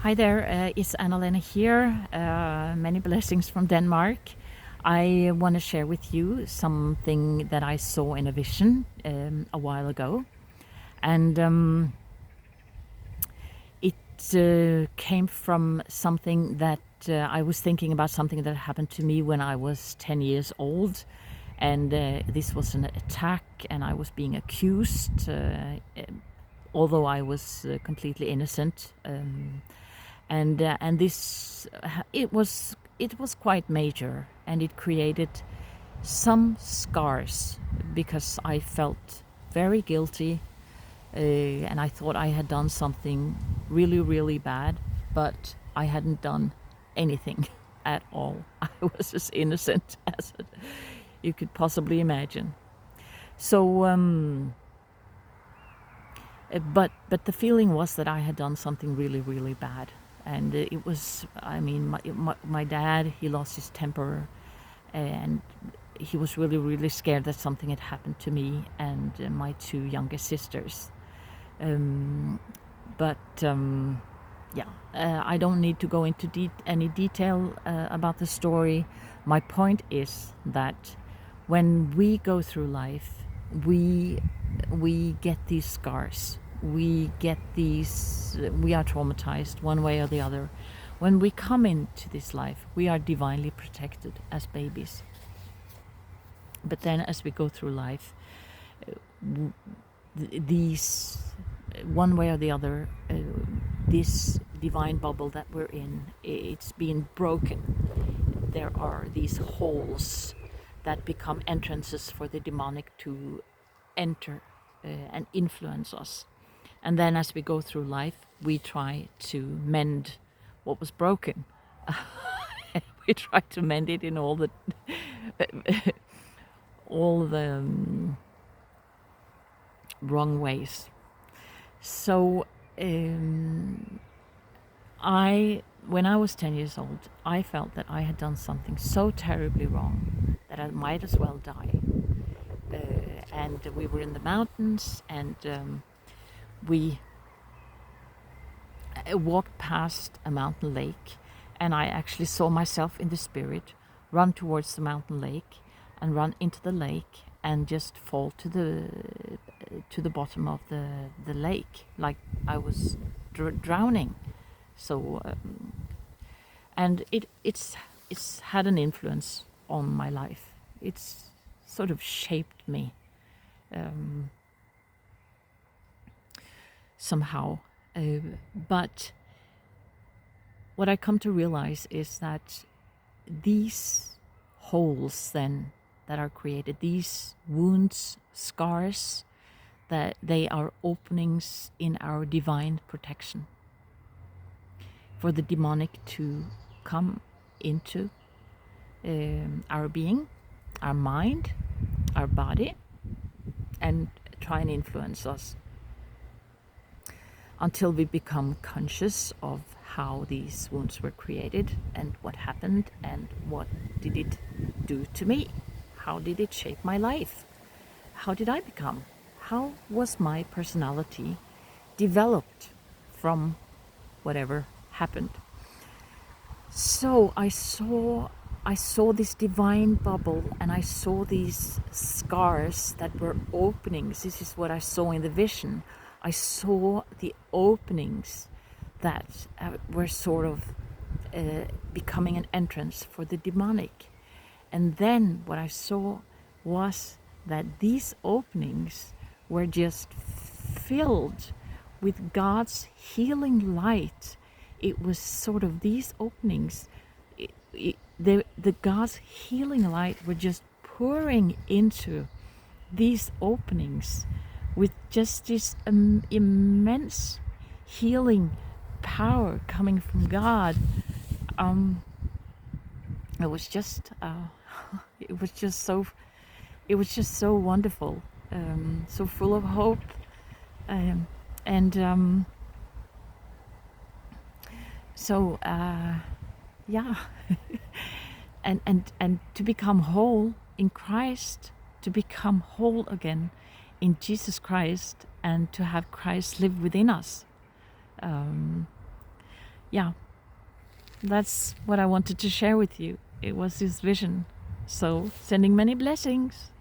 Hi there, it's Anna-Lena here. Many blessings from Denmark. I want to share with you something that I saw in a vision a while ago. And it came from something that I was thinking about, something that happened to me when I was 10 years old. And this was an attack, and I was being accused, although I was completely innocent. And this it was quite major, and it created some scars because I felt very guilty, and I thought I had done something really bad, but I hadn't done anything at all. I was as innocent as you could possibly imagine. So but the feeling was that I had done something really bad. And it was, I mean, my dad, he lost his temper, and he was really scared that something had happened to me and my two younger sisters. I don't need to go into any detail about the story. My point is that when we go through life, we get these scars. We are traumatized one way or the other. When we come into this life, we are divinely protected as babies. But then as we go through life, these, one way or the other, this divine bubble that we're in, it's being broken. There are these holes that become entrances for the demonic to enter and influence us. And then as we go through life, we try to mend what was broken. We try to mend it in all the wrong ways. So when I was 10 years old, I felt that I had done something so terribly wrong that I might as well die. And we were in the mountains, and we walked past a mountain lake, and I actually saw myself in the spirit run towards the mountain lake and run into the lake and just fall to the bottom of the lake, like I was drowning. So and it's had an influence on my life. It's sort of shaped me somehow. But what I come to realize is that these holes then that are created, these wounds, scars, that they are openings in our divine protection for the demonic to come into our being, our mind, our body, and try and influence us until we become conscious of how these wounds were created and what happened and what did it do to me. How did it shape my life? How did I become? How was my personality developed from whatever happened? So I saw this divine bubble, and I saw these scars that were openings. This is what I saw in the vision. I saw the openings that were sort of becoming an entrance for the demonic. And then what I saw was that these openings were just filled with God's healing light. It was sort of these openings, the God's healing light were just pouring into these openings with just this immense healing power coming from God. It was just so wonderful, so full of hope, and so yeah. and to become whole in Christ, to become whole again in Jesus Christ, and to have Christ live within us. yeah, that's what I wanted to share with you. It was this vision. So, sending many blessings.